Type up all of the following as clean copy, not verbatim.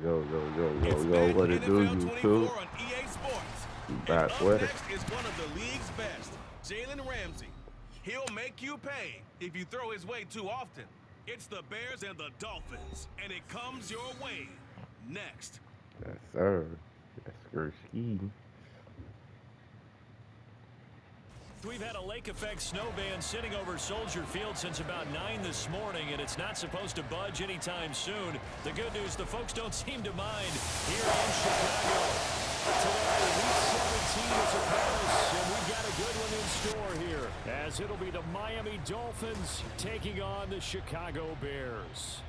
Yo, Madden what it do, NFL YouTube? 24 on EA Sports. You And back up with it? next is one of the league's best, Jalen Ramsey. He'll make you pay if you throw his way too often. It's the Bears and the Dolphins, and it comes your way next. Yes, sir. Yes, Skirski. We've had a lake effect snow band sitting over Soldier Field since about 9 this morning, and it's not supposed to budge anytime soon. The good news, the folks don't seem to mind here in Chicago. Today, Week 17 is upon us, and we've got a good one in store here, as it'll be the Miami Dolphins taking on the Chicago Bears.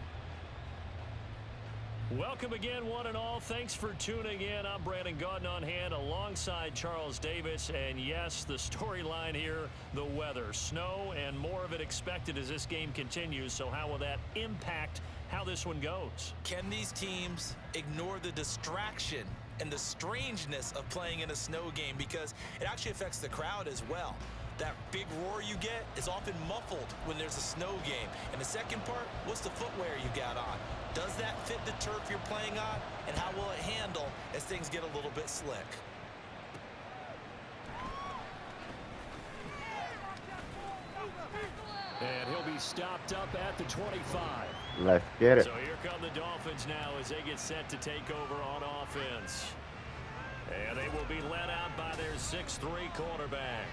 Welcome again, one and all. Thanks for tuning in. I'm Brandon Gautin on hand alongside Charles Davis. And yes, the storyline here, the weather. Snow and more of it expected as this game continues. So how will that impact how this one goes? Can these teams ignore the distraction and the strangeness of playing in a snow game? Because it actually affects the crowd as well. That big roar you get is often muffled when there's a snow game. And the second part, what's the footwear you got on? Does that fit the turf you're playing on? And how will it handle as things get a little bit slick? And he'll be stopped up at the 25. Let's get it. So here come the Dolphins now as they get set to take over on offense. And they will be led out by their 6'3" quarterback.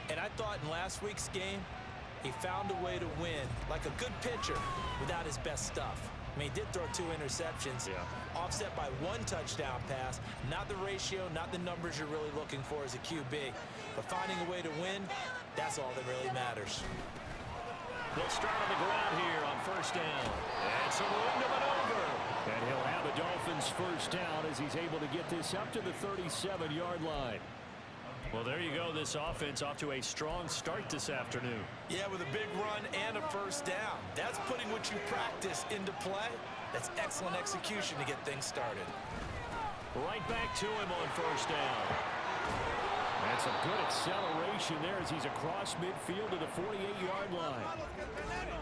And I thought in last week's game, he found a way to win like a good pitcher without his best stuff. I mean, he did throw 2 interceptions, offset by 1 touchdown pass. Not the ratio, not the numbers you're really looking for as a QB. But finding a way to win, that's all that really matters. They'll start on the ground here on first down. And some room to maneuver. And he'll have the Dolphins first down as he's able to get this up to the 37-yard line. Well, there you go. This offense off to a strong start this afternoon. Yeah, with a big run and a first down. That's putting what you practice into play. That's excellent execution to get things started. Right back to him on first down. That's a good acceleration there as he's across midfield to the 48-yard line.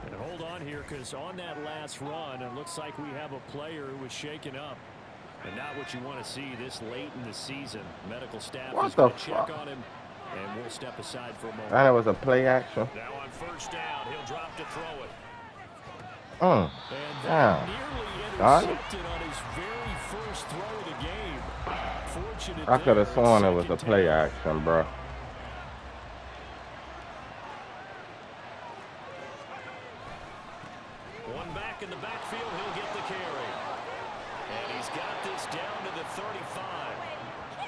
And hold on here, because on that last run, it looks like we have a player who was shaken up. And not what you want to see this late in the season. Medical staff is going to check on him, and we'll step aside for a moment. And it was a play action. Now on first down, he'll drop to throw it. And that nearly intercepted on his very first throw of the game. Fortunate I could have there, sworn it was a second play down. action, bro. One back in the backfield, he'll get the carry. And he's got this down to the 35.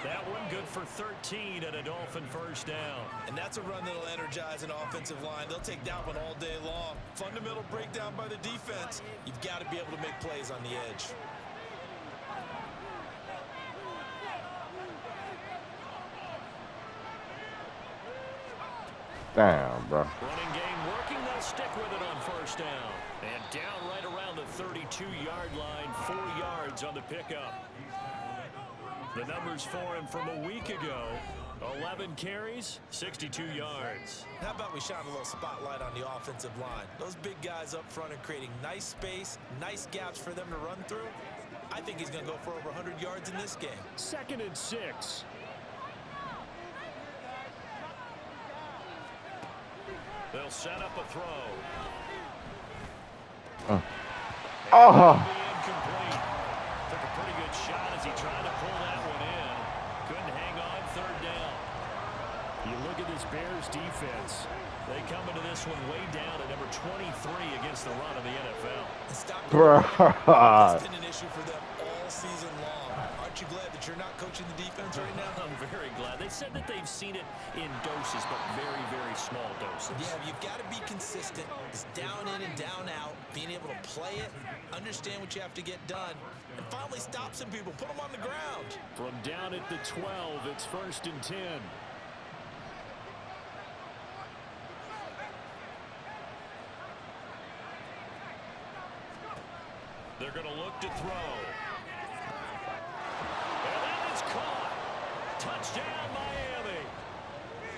That one good for 13 and a Dolphin first down. And that's a run that'll energize an offensive line. They'll take that one all day long. Fundamental breakdown by the defense. You've got to be able to make plays on the edge. Damn, bro. Running game working, they'll stick with it on first down. And down right around the 32-yard line, 4 yards on the pickup. The numbers for him from a week ago, 11 carries, 62 yards. How about we shine a little spotlight on the offensive line? Those big guys up front are creating nice space, nice gaps for them to run through. I think he's going to go for over 100 yards in this game. 2nd and 6. They'll set up a throw. Incomplete. Took a pretty good shot as he tried to pull that one in. Couldn't hang on 3rd down. You look at this Bears defense. They come into this one way down at number 23 against the run of the NFL. That's been an issue for them all season long. Aren't you glad that you're not coaching the defense right now? I'm very glad. They said that they've seen it in doses, but very, very small doses. Yeah, you've got to be consistent. It's down in and down out. Being able to play it, understand what you have to get done, and finally stop some people. Put them on the ground. From down at the 12, it's 1st and 10. They're going to look to throw. And that is caught. Touchdown, Miami.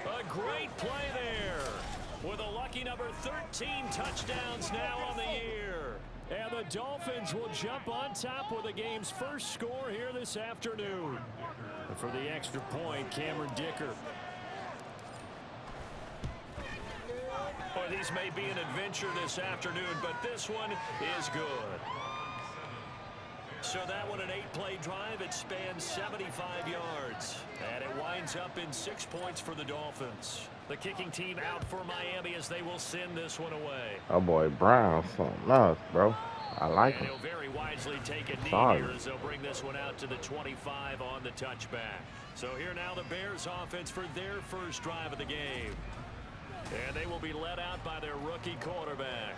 A great play there. With a lucky number 13 touchdowns now on the year. And the Dolphins will jump on top with the game's first score here this afternoon. And for the extra point, Cameron Dicker. Boy, these may be an adventure this afternoon, but this one is good. So that one, an 8-play drive. It spans 75 yards. And it winds up in 6 points for the Dolphins. The kicking team out for Miami as they will send this one away. Oh, boy, Brown, something else, bro. I like And him. he'll very wisely take a knee Sorry. here as they'll bring this one out to the 25 on the touchback. So here now the Bears offense for their first drive of the game. And they will be led out by their rookie quarterback.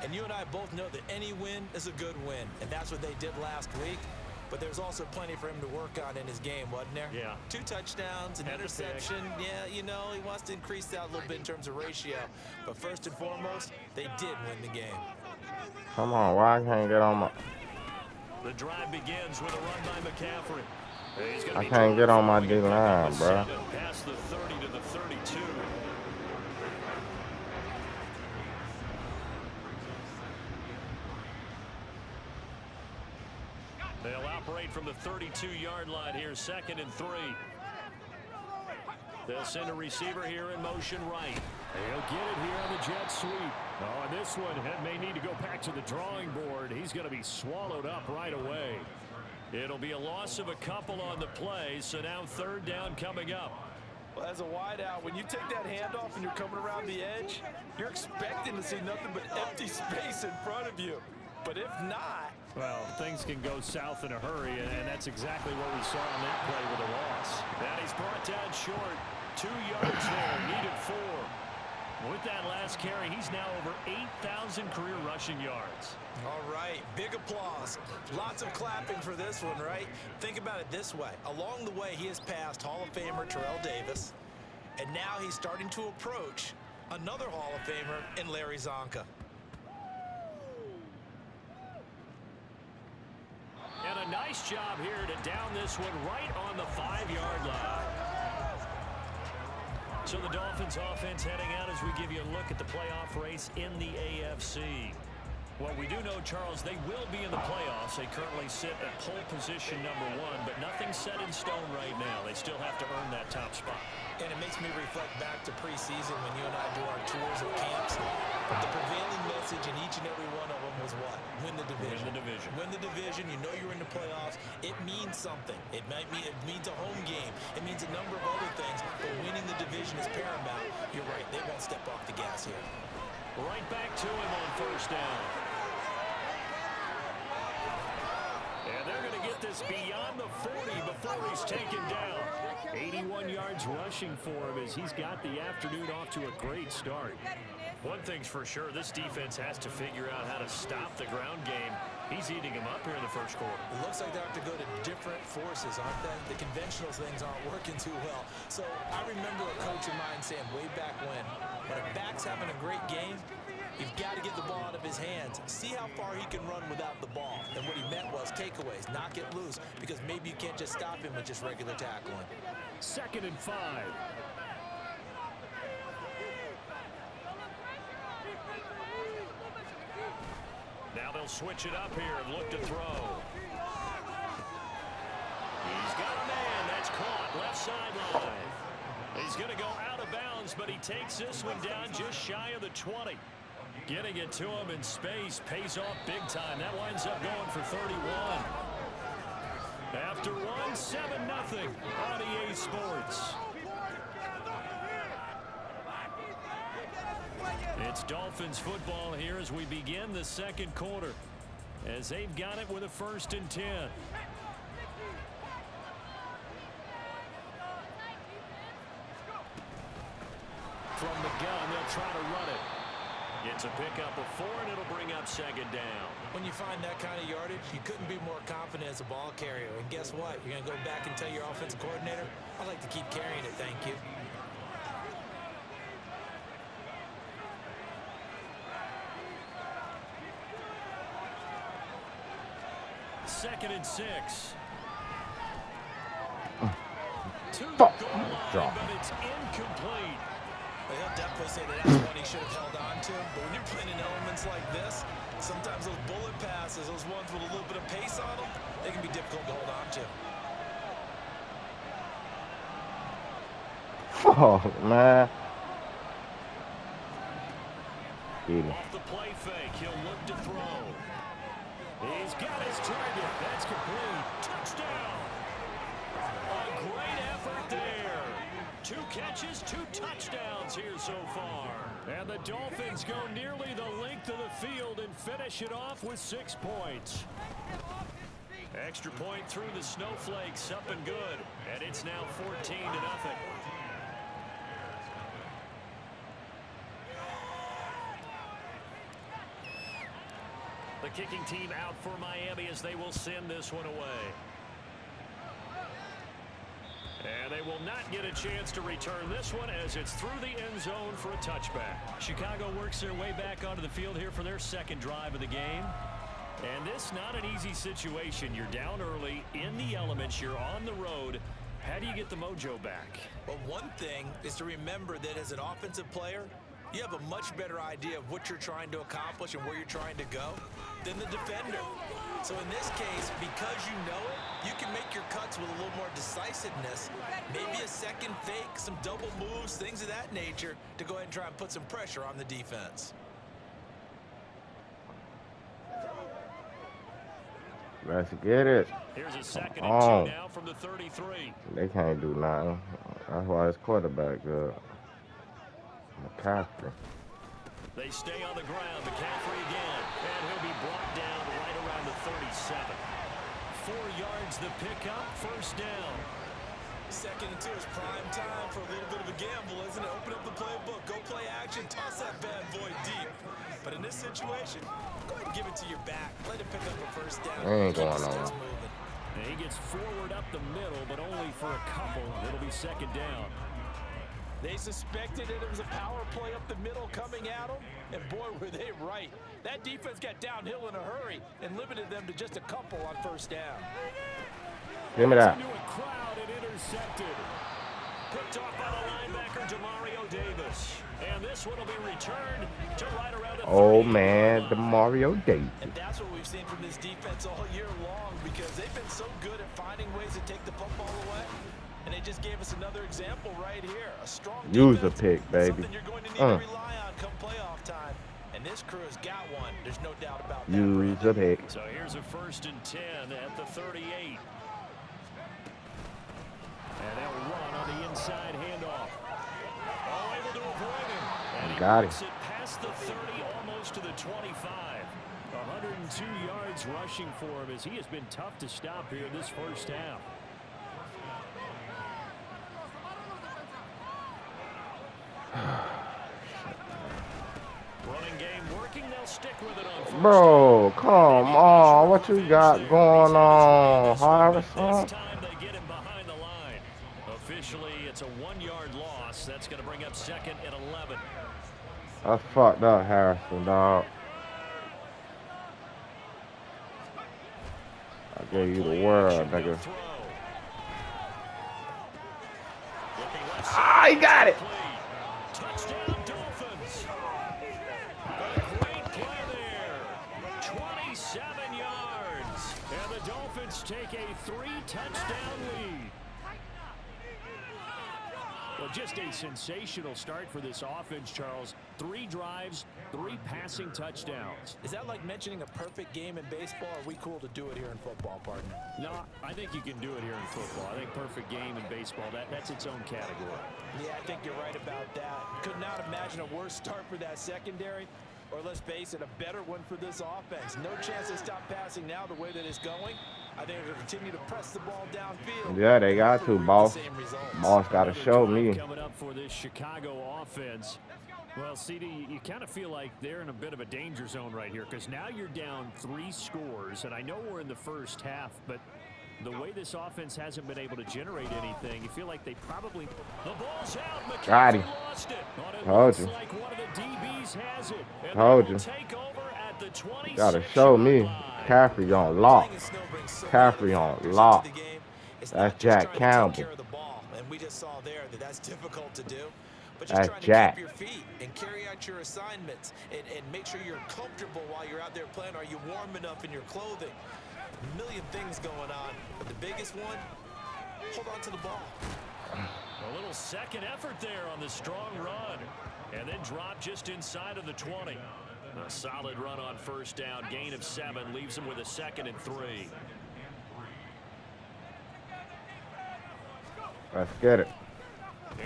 And you and I both know that any win is a good win, and that's what they did last week. But there's also plenty for him to work on in his game, wasn't there? Yeah. 2 touchdowns, an Had the interception. Yeah, you know, he wants to increase that a little bit in terms of ratio. But first and foremost, they did win the game. Come on, why I can't get on my... The drive begins with a run by McCaffrey. He's gonna I be can't get on my throwing D-line, the bro. 7 past the 30 to the 32. They'll operate from the 32-yard line here, 2nd and 3. They'll send a receiver here in motion right. He'll get it here on the jet sweep. Oh, and this one may need to go back to the drawing board. He's going to be swallowed up right away. It'll be a loss of a couple on the play, so now 3rd down coming up. Well, as a wideout, when you take that handoff and you're coming around the edge, you're expecting to see nothing but empty space in front of you. But if not... Well, things can go south in a hurry, and that's exactly what we saw on that play with a loss. And he's brought down short. 2 yards there, needed 4. With that last carry, he's now over 8,000 career rushing yards. All right, big applause. Lots of clapping for this one, right? Think about it this way. Along the way, he has passed Hall of Famer Terrell Davis, and now he's starting to approach another Hall of Famer in Larry Zonka. And a nice job here to down this one right on the 5-yard line. So the Dolphins offense heading out as we give you a look at the playoff race in the AFC. Well, we do know, Charles, they will be in the playoffs. They currently sit at pole position #1, but nothing's set in stone right now. They still have to earn that top spot. And it makes me reflect back to preseason when you and I do our tours of camps. The prevailing message in each and every one of them was what? Win the division. Win the division. Win the division. You know you're in the playoffs. It means something. It means a home game. It means a number of other things. But winning the division is paramount. You're right. They won't step off the gas here. Right back to him on 1st down. And they're going to get this beyond the 40 before he's taken down. 81 yards rushing for him as he's got the afternoon off to a great start. One thing's for sure, this defense has to figure out how to stop the ground game. He's eating him up here in the first quarter. It looks like they have to go to different forces, aren't they? The conventional things aren't working too well. So I remember a coach of mine saying way back when a back's having a great game, you've got to get the ball out of his hands. See how far he can run without the ball. And what he meant was takeaways, knock it loose, because maybe you can't just stop him with just regular tackling. 2nd and 5. Now they'll switch it up here and look to throw. He's got a man. That's caught. Left sideline. He's going to go out of bounds, but he takes this one down just shy of the 20. Getting it to him in space pays off big time. That winds up going for 31. After one, 7-0 on EA Sports. It's Dolphins football here as we begin the 2nd quarter, as they've got it with a 1st and 10. From the gun, they'll try to run it. Gets a pickup of 4, and it'll bring up 2nd down. When you find that kind of yardage, you couldn't be more confident as a ball carrier. And guess what? You're going to go back and tell your offensive coordinator, I'd like to keep carrying it, thank you. Second and 6. To the Fuck. goal line, Drop. but it's incomplete. Well, he'll definitely say that that's one he should have held on to. But when you're playing in elements like this, Sometimes those bullet passes, those ones with a little bit of pace on them, they can be difficult to hold on to. Oh, man. Off the play fake, he'll look to throw. He's got his target. That's complete. Touchdown. A great effort there. 2 catches, 2 touchdowns here so far. And the Dolphins go nearly the length of the field and finish it off with 6 points. Extra point through the snowflakes, up and good. And it's now 14-0. The kicking team out for Miami as they will send this one away. And they will not get a chance to return this one as it's through the end zone for a touchback. Chicago works their way back onto the field here for their second drive of the game. And this not an easy situation. You're down early, in the elements, you're on the road. How do you get the mojo back? Well, one thing is to remember that as an offensive player, you have a much better idea of what you're trying to accomplish and where you're trying to go than the defender. So in this case, because you know it, you can make your cuts with a little more decisiveness, maybe a second fake, some double moves, things of that nature, to go ahead and try and put some pressure on the defense. Let's get it. Here's a 2nd and 2 now from the 33. They can't do nothing. That's why his quarterback good. McCaffrey. They stay on the ground. McCaffrey again. And he'll be brought down right around the 37. 4 yards the pickup. First down. 2nd and 2 is prime time for a little bit of a gamble, isn't it? Open up the playbook. Go play action. Toss that bad boy deep. But in this situation, go ahead and give it to your back. Let it pick up a first down. Ain't going on. And he gets forward up the middle, but only for a couple. It'll be 2nd down. They suspected it was a power play up the middle coming at them, and boy, were they right. That defense got downhill in a hurry and limited them to just a couple on first down. Give me that. Into a crowd and intercepted. Picked off by the linebacker, Demario Davis. And this one will be returned to right around the 30. Man, Demario Davis. And that's what we've seen from this defense all year long, because they've been so good at finding ways to take the football away. And they just gave us another example right here. A strong Use a defense, pick, baby. something you're going to need to rely on come playoff time. And this crew has got one. There's no doubt about that. Use a pick. So here's a 1st and 10 at the 38. And they'll run on the inside handoff. Oh, able to avoid him. And he Got it. makes it past the 30, almost to the 25. 102 yards rushing for him as he has been tough to stop here this first half. Running game working, they'll stick with it on. Bro, come on. What you got going on, Harrison? This time they get him behind the line. Officially, it's a 1-yard loss. That's going to bring up 2nd and 11. That's fucked up, Harrison, dog. I gave you the world, nigga. Ah, he got it. Touchdown, Dolphins. A great play there. 27 yards. And the Dolphins take a 3-touchdown lead. Well, just a sensational start for this offense, Charles. 3 drives, 3 passing touchdowns. Is that like mentioning a perfect game in baseball? Or are we cool to do it here in football, partner? No, I think you can do it here in football. I think perfect game in baseball, that's its own category. Yeah, I think you're right about that. Could not imagine a worse start for that secondary, or let's face it, a better one for this offense. No chance to stop passing now the way that it's going. I think they'll continue to press the ball downfield. Yeah, they got to, boss. Boss got to show me. Coming up for this Chicago offense. Well, CD, you kind of feel like they're in a bit of a danger zone right here, because now you're down 3 scores, and I know we're in the first half, but the way this offense hasn't been able to generate anything, you feel like they probably... The ball's out. Got him. Lost it. Told you. Like one of the DBs has it. And Told you. Take over at the 26 Gotta show me. McCaffrey on lock. McCaffrey on lock. That's Jack Campbell. And we just saw there that that's difficult to do. but just That's trying to Jack. keep your feet and carry out your assignments and make sure you're comfortable while you're out there playing. Are you warm enough in your clothing? A million things going on, but the biggest one, hold on to the ball. A little second effort there on the strong run, and then drop just inside of the 20. A solid run on first down, gain of 7, leaves him with a 2nd and 3. Let's get it.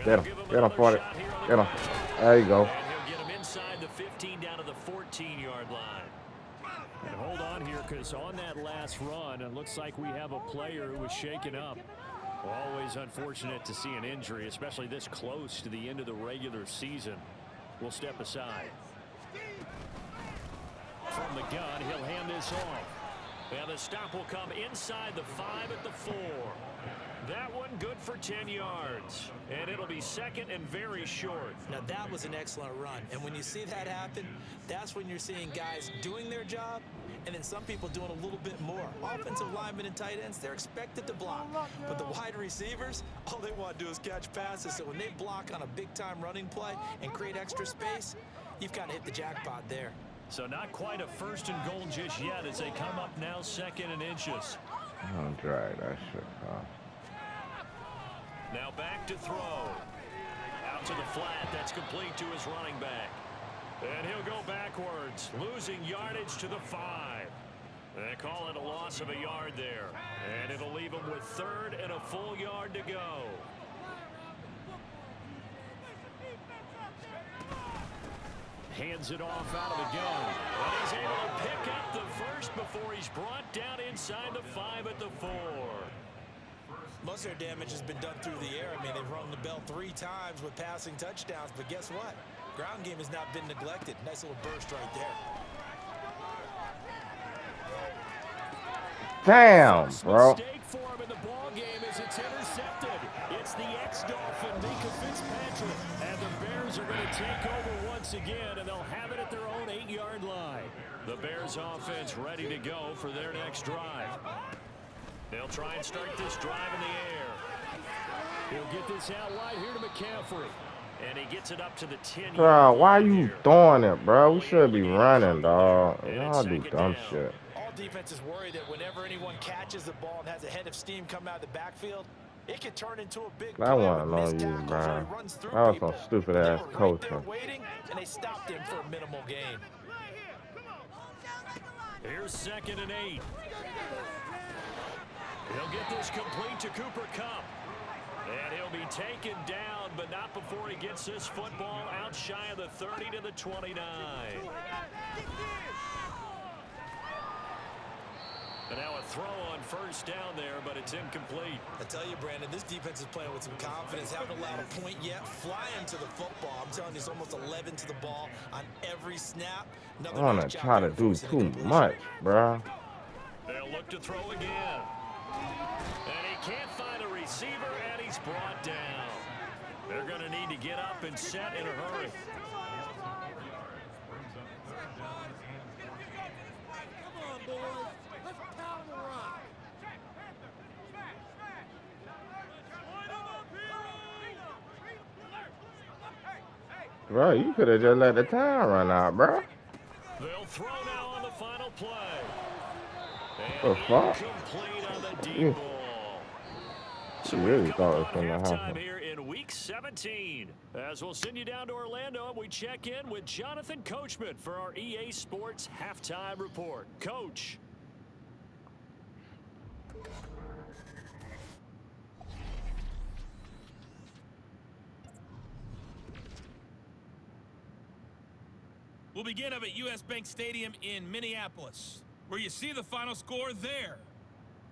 Get him. Get him for it. Get him. There you go. And he'll get him inside the 15 down to the 14-yard line. And hold on here, because on that last run, it looks like we have a player who was shaken up. Always unfortunate to see an injury, especially this close to the end of the regular season. We'll step aside. From the gun, he'll hand this off. And the stop will come inside the 5 at the 4. That one good for 10 yards. And it'll be 2nd and very short. Now that was an excellent run. And when you see that happen, that's when you're seeing guys doing their job and then some people doing a little bit more. Offensive linemen and tight ends, they're expected to block. But the wide receivers, all they want to do is catch passes. So when they block on a big-time running play and create extra space, you've got to hit the jackpot there. So not quite a 1st and goal just yet as they come up now 2nd and inches. Don't drag that shit, huh? Now back to throw. Out to the flat. That's complete to his running back. And he'll go backwards, losing yardage to the 5. They call it a loss of a yard there. And it'll leave him with 3rd and a full yard to go. Hands it off out of the gun. And he's able to pick up the 1st before he's brought down inside the 5 at the 4. Most of their damage has been done through the air. I mean, they've rung the bell 3 times with passing touchdowns, but guess what? Ground game has not been neglected. Nice little burst right there. Damn, bro. Mistake for him in the ball game as it's intercepted. It's the ex-Dolphin, Mika Fitzpatrick, and the Bears are going to take over once again, and they'll have it at their own 8-yard line. The Bears offense ready to go for their next drive. They'll try and start this drive in the air. He'll get this out wide here to McCaffrey. And he gets it up to the 10. Bro, why you throwing it, bro? We should be running, dog. Y'all do dumb shit. All defenses worry that whenever anyone catches the ball and has a head of steam come out of the backfield, it can turn into a big play. That wasn't on you, bro. That was some stupid ass coaching. Waiting, and they stopped him for a minimal gain. Here's 2nd and 8. He'll get this complete to Cooper Kupp. And he'll be taken down, but not before he gets this football out shy of the 30 to the 29. And now a throw on 1st down there, but it's incomplete. I tell you, Brandon, this defense is playing with some confidence. Haven't allowed a point yet. Flying to the football. I'm telling you, it's almost 11 to the ball on every snap. I want to try to do too much, bro. They'll look to throw again. And he can't find a receiver, and he's brought down. They're going to need to get up and set in a hurry. Come on, boys. Let's pound the rock. Bro, you could have just let the time run out, bro. They'll throw now on the final play. The fuck? Incomplete on the deep ball. So You really we've thought come it was gonna upon halftime happen. here in Week 17. As we'll send you down to Orlando, and we check in with Jonathan Coachman for our EA Sports Halftime Report. Coach. We'll begin up at US Bank Stadium in Minneapolis, where you see the final score there.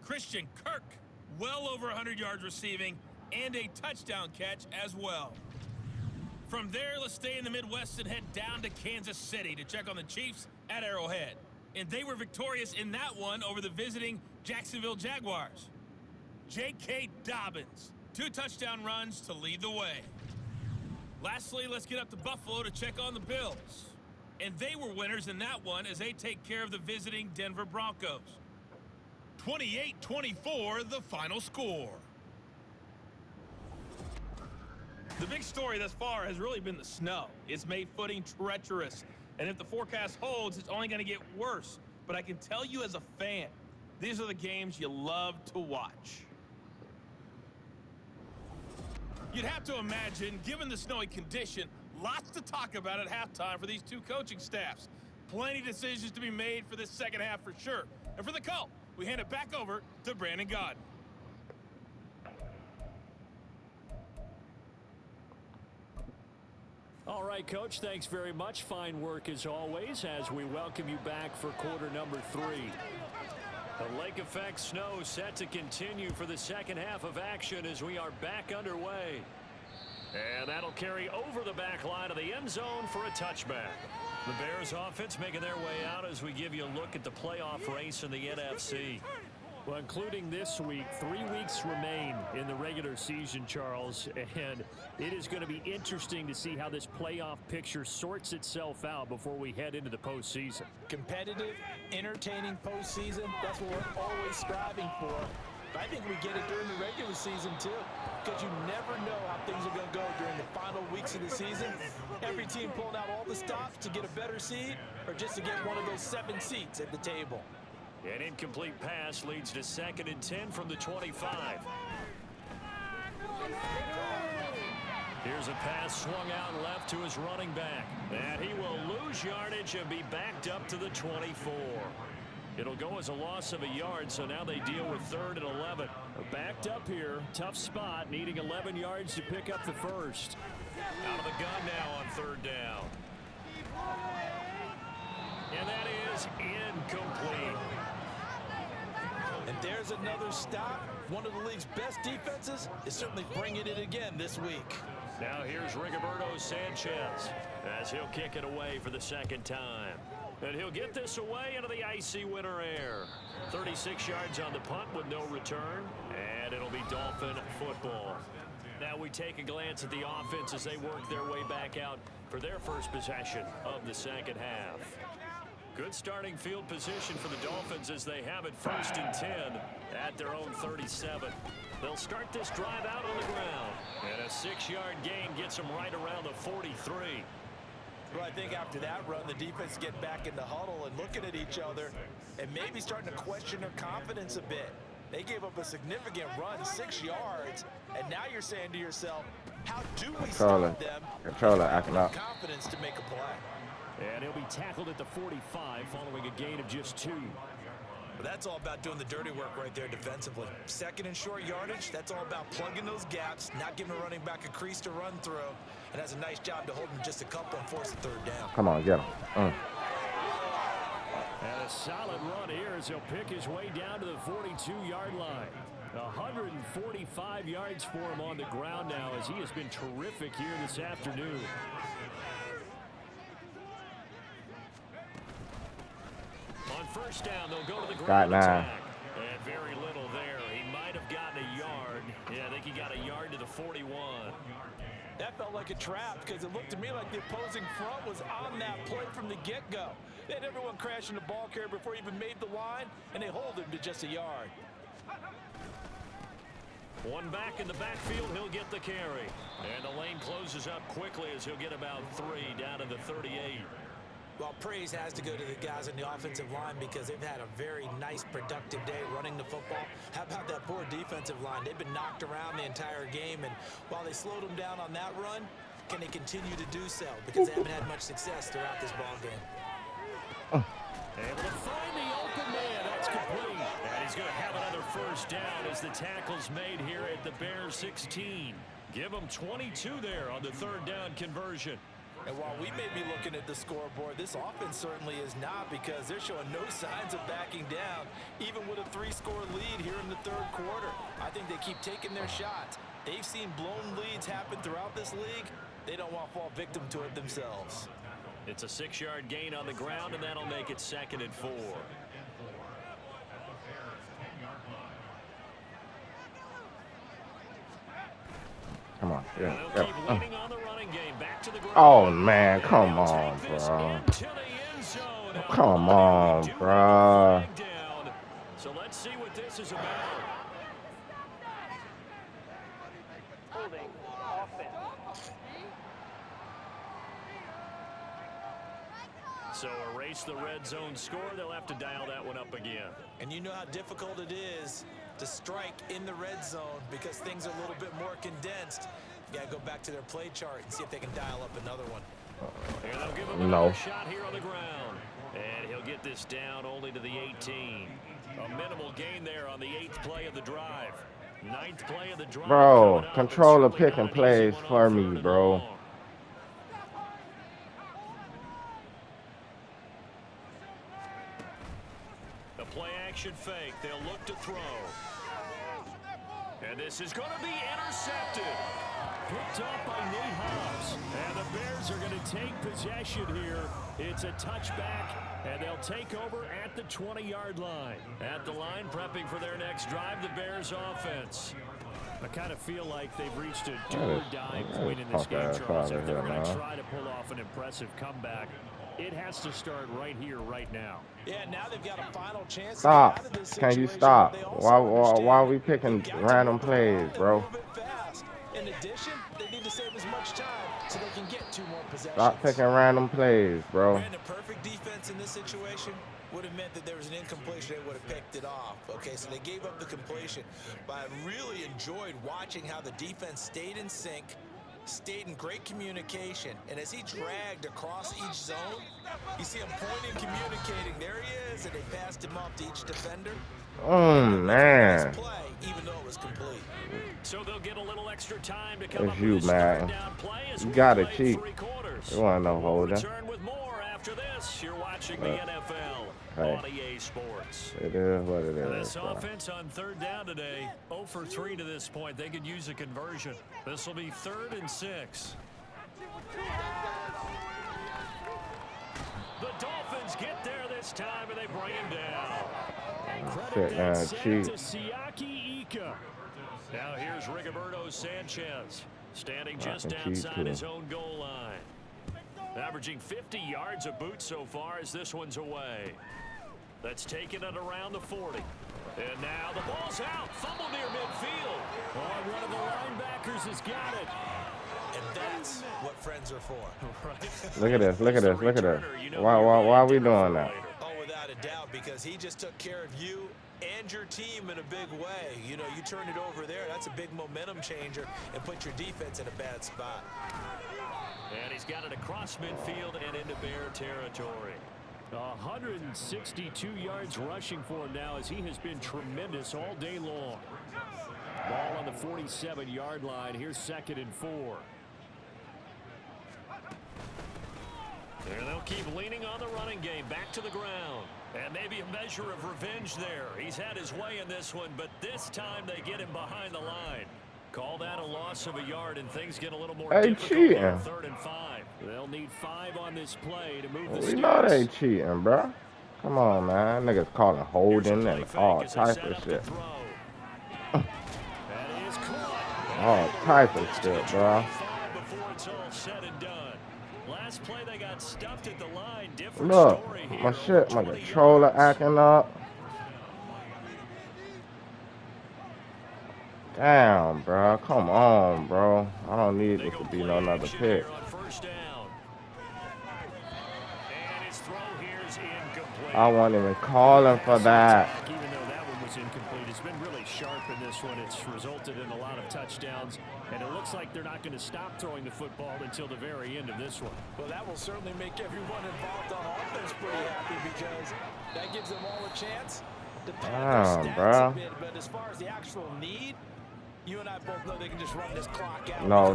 Christian Kirk, well over 100 yards receiving, and a touchdown catch as well. From there, let's stay in the Midwest and head down to Kansas City to check on the Chiefs at Arrowhead. And they were victorious in that one over the visiting Jacksonville Jaguars. J.K. Dobbins, 2 touchdown runs to lead the way. Lastly, let's get up to Buffalo to check on the Bills. And they were winners in that one as they take care of the visiting Denver Broncos. 28-24, the final score. The big story thus far has really been the snow. It's made footing treacherous, and if the forecast holds, it's only going to get worse. But I can tell you as a fan, these are the games you love to watch. You'd have to imagine, given the snowy condition, lots to talk about at halftime for these two coaching staffs. Plenty of decisions to be made for this second half for sure. And for the call, we hand it back over to Brandon Gaudin. All right, Coach, thanks very much. Fine work as always as we welcome you back for quarter number 3. The lake effect snow set to continue for the second half of action as we are back underway. And that'll carry over the back line of the end zone for a touchback. The Bears offense making their way out as we give you a look at the playoff race in the NFC. Well, including this week, 3 weeks remain in the regular season, Charles, and it is going to be interesting to see how this playoff picture sorts itself out before we head into the postseason. Competitive, entertaining postseason, that's what we're always striving for. But I think we get it during the regular season, too, because you never know how things are going to go during the final weeks of the season. Every team pulling out all the stops to get a better seed or just to get one of those 7 seats at the table. An incomplete pass leads to 2nd and 10 from the 25. Here's a pass swung out left to his running back. And he will lose yardage and be backed up to the 24. It'll go as a loss of a yard, so now they deal with 3rd and 11. Backed up here, tough spot, needing 11 yards to pick up the first. Out of the gun now on 3rd down. And that is incomplete. And there's another stop. One of the league's best defenses is certainly bringing it again this week. Now here's Rigoberto Sanchez as he'll kick it away for the 2nd time. And he'll get this away into the icy winter air. 36 yards on the punt with no return. And it'll be Dolphin football. Now we take a glance at the offense as they work their way back out for their first possession of the second half. Good starting field position for the Dolphins as they have it 1st and 10 at their own 37. They'll start this drive out on the ground. And a 6-yard gain gets them right around the 43. Well, I think after that run, the defense get back in the huddle and looking at each other and maybe starting to question their confidence a bit. They gave up a significant run, 6 yards, and now you're saying to yourself, how do we stop them? Controller acting up. Confidence to make a play. And he'll be tackled at the 45 following a gain of just 2. Well, that's all about doing the dirty work right there defensively. 2nd and short yardage, that's all about plugging those gaps, not giving a running back a crease to run through, and has a nice job to hold him just a couple and force the 3rd down. Come on, get him. And a solid run here as he'll pick his way down to the 42-yard line. 145 yards for him on the ground now as he has been terrific here this afternoon. On 1st down, they'll go to the ground attack. And very little there. He might have gotten a yard. Yeah, I think he got a yard to the 41. That felt like a trap because it looked to me like the opposing front was on that play from the get-go. They had everyone crashing the ball carrier before he even made the line, and they hold him to just a yard. One back in the backfield, he'll get the carry. And the lane closes up quickly as he'll get about 3 down to the 38. Well, praise has to go to the guys on the offensive line because they've had a very nice, productive day running the football. How about that poor defensive line? They've been knocked around the entire game, and while they slowed them down on that run, can they continue to do so? Because they haven't had much success throughout this ball game. Able to find the open man. That's complete. And he's going to have another 1st down as the tackle's made here at the Bears 16. Give them 22 there on the 3rd down conversion. And while we may be looking at the scoreboard, this offense certainly is not because they're showing no signs of backing down, even with a 3-score lead here in the 3rd quarter. I think they keep taking their shots. They've seen blown leads happen throughout this league. They don't want to fall victim to it themselves. It's a 6-yard gain on the ground, and that'll make it 2nd and 4. Come on. Yeah. They'll keep leaning on the running game. Back to the ground. Oh, man. Come on, bro. Come on, bro. So let's see what this is about. So erase the red zone score. They'll have to dial that one up again. And you know how difficult it is to strike in the red zone because things are a little bit more condensed. You got to go back to their play chart and see if they can dial up another one. And they'll give him another shot here on the ground. And he'll get this down only to the 18. A minimal gain there on the 8th play of the drive. 9th play of the drive. Bro, control the pick and plays for me, bro. The play action fake. They'll look to throw. And this is going to be intercepted. Picked up by Nate Hobbs. And the Bears are going to take possession here. It's a touchback, and they'll take over at the 20-yard line. At the line, prepping for their next drive, the Bears offense. I kind of feel like they've reached a do-or-die point in this game, Charles. If they're going to try to pull off an impressive comeback, it has to start right here, right now. Yeah, now they've got a final chance. Stop. Can you stop? Why are we picking random plays, bro? In addition, they need to save as much time so they can get 2 more possessions. Stop picking random plays, bro. And the perfect defense in this situation would have meant that there was an incompletion. They would have picked it off. Okay, so they gave up the completion. But I really enjoyed watching how the defense stayed in sync, stayed in great communication. And as he dragged across each zone, you see him pointing, communicating. There he is, and they passed him off to each defender. Oh, man. Play, even though it was complete. So they'll get a little extra time to come It's you, man. You got it, cheat. You want no holding. Return with more after this. You're watching the NFL on EA Sports. It is what it is. This offense on 3rd down today, 0 for 3 to this point. They could use a conversion. This will be 3rd and 6. The Dolphins get there this time, and they bring him down. Credit that sack to Siaki Ika. Now here's Rigoberto Sanchez, standing just outside his own goal line. Averaging 50 yards a boot so far as this one's away. That's taking it around the 40. And now the ball's out. Fumble near midfield. Oh, one of the linebackers has got it. And that's what friends are for. Right. Look at this. Look at this. Look at this. Why are we doing that? Oh, without a doubt, because he just took care of you and your team in a big way. You know, you turn it over there. That's a big momentum changer and put your defense in a bad spot. And he's got it across midfield and into Bear territory. 162 yards rushing for him now as he has been tremendous all day long. Ball on the 47-yard line. Here's 2nd and 4. And they'll keep leaning on the running game. Back to the ground. And maybe a measure of revenge there. He's had his way in this one, but this time they get him behind the line. Call that a loss of a yard, and things get a little more difficult on 3rd and 5. They'll need 5 on this play to move the sticks. We know they cheating, bro. Come on, man. Niggas calling holding and all type of shit. All type of shit, bro. Before it's all said and done. Last play they got stuffed at the line. Different Look, story here. my shit, my controller acting up. Damn, bro. Come on, bro. I don't need this to be no another pick. I wasn't even calling for that. Even though that one was incomplete, it's been really sharp in this one. It's resulted in a lot of touchdowns, and it looks like they're not going to stop throwing the football until the very end of this one. Well, that will certainly make everyone involved on offense pretty happy because that gives them all a chance to pad their stats a bit. But as far as the actual need, you and I both know they can just run this clock out. No.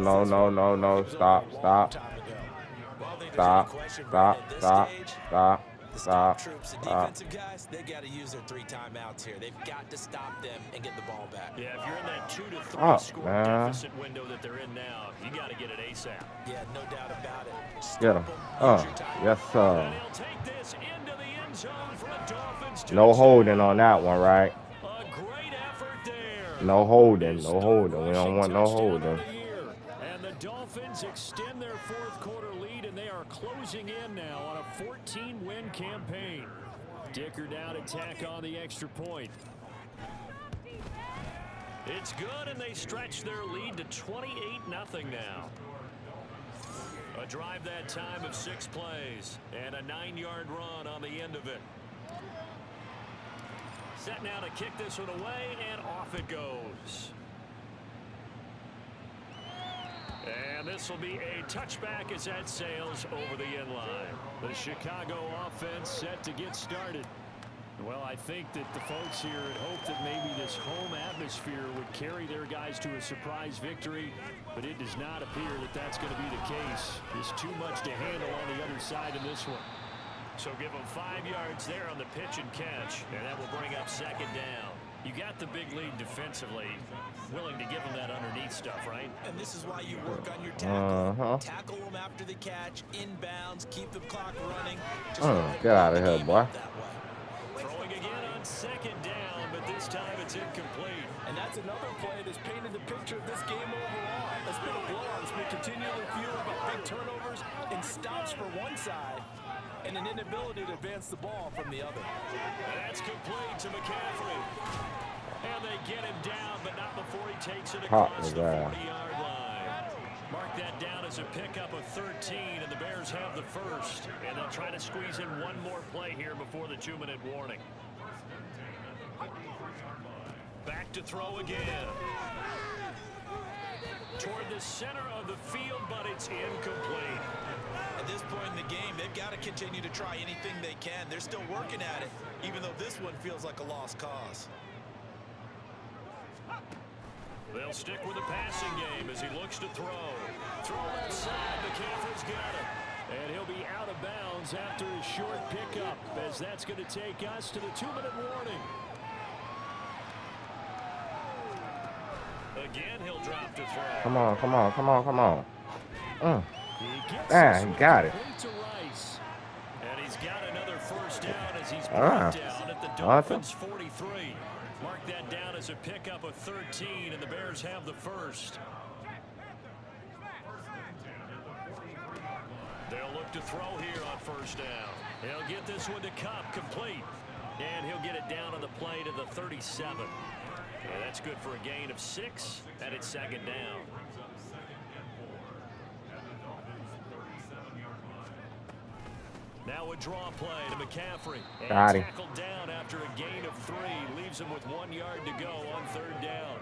Stop. Troops, the defensive guys, they got to use their 3 timeouts here. They've got to stop them and get the ball back. Yeah, if you're in that 2 to 3 score deficit window that they're in now, you got to get it ASAP. Yeah, no doubt about it. Get him. Yes, sir. And he'll take this into the end zone for the Dolphins. No holding on that one, right? A great effort there. No holding. We don't want no holding. And the Dolphins extend their 4th quarter lead, and they are closing in now on a 14-win campaign. Dicker down attack on the extra point. It's good, and they stretch their lead to 28-0 now. A drive that time of 6 plays, and a 9-yard run on the end of it. Set now to kick this one away, and off it goes. And this will be a touchback as that sails over the end line. The Chicago offense set to get started. Well, I think that the folks here had hoped that maybe this home atmosphere would carry their guys to a surprise victory, but it does not appear that that's going to be the case. Just too much to handle on the other side in this one. So give them 5 yards there on the pitch and catch, and that will bring up 2nd down. You got the big lead defensively, willing to give them that underneath stuff, right? And this is why you work on your tackle. Tackle them after the catch, inbounds, keep the clock running. Get out of here, boy. Throwing again on 2nd down, but this time it's incomplete. And that's another play that's painted the picture of this game overall. It's been a blowout. It's been continually fueled by big turnovers and stops for one side and an inability to advance the ball from the other. And that's complete to McCaffrey. And they get him down, but not before he takes it across the 40-yard line. Mark that down as a pickup of 13, and the Bears have the first. And they'll try to squeeze in one more play here before the 2-minute warning. Back to throw again. Toward the center of the field, but it's incomplete. At this point in the game, they've got to continue to try anything they can. They're still working at it, even though this one feels like a lost cause. They'll stick with the passing game as he looks to throw. Throw left side, McCaffrey's got it. And he'll be out of bounds after a short pickup, as that's going to take us to the 2-minute warning. Again, he'll drop to throw. Come on, come on, come on, come on. He got it. To Rice. And he's got another first down as he's brought down at the Dolphins' 43. Mark that down as a pickup of 13, and the Bears have the first. They'll look to throw here on first down. He'll get this one to Cup, complete. And he'll get it down on the play to the 37. And that's good for a gain of 6, and it's 2nd down. Now a draw play to McCaffrey. And tackled down after a gain of 3. Leaves him with 1 yard to go on 3rd down.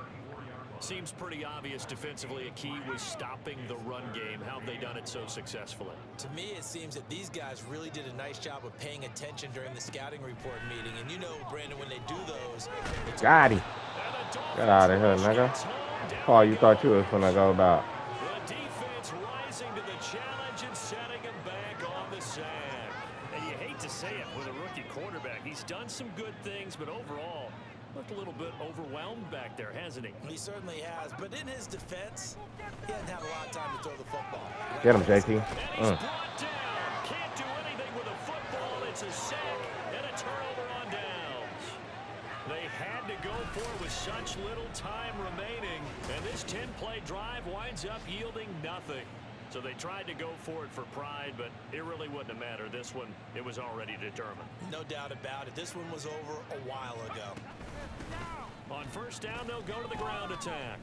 Seems pretty obvious defensively a key was stopping the run game. How have they done it so successfully? To me, it seems that these guys really did a nice job of paying attention during the scouting report meeting. And you know, Brandon, when they do those... Got him. Get out of here, nigga. Paul, you thought you was gonna go about. The defense rising to the challenge and setting him back on the sack. And you hate to say it with a rookie quarterback. He's done some good things, but overall, looked a little bit overwhelmed back there, hasn't he? He certainly has, but in his defense, he hasn't had a lot of time to throw the football. Get him, JT. And he's brought down. Can't do anything with a football. It's a sack and a turnover on downs. They had to go for it with such little time remaining, and this 10-play drive winds up yielding nothing. So they tried to go for it for pride, but it really wouldn't have mattered. This one, it was already determined. No doubt about it. This one was over a while ago. On first down, they'll go to the ground attack.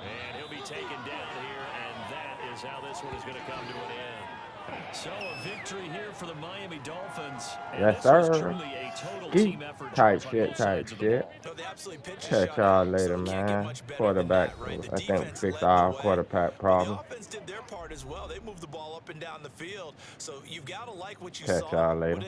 And he'll be taken down here, and that is how this one is going to come to an end. So a victory here for the Miami Dolphins. Yes, sir. Truly a total team effort. Tight shit. Catch y'all later, man. Quarterback, I think, fixed our quarterback problem. The offense did their part as well. They moved the ball up and down the field. So you've got to like what you saw. Catch y'all later.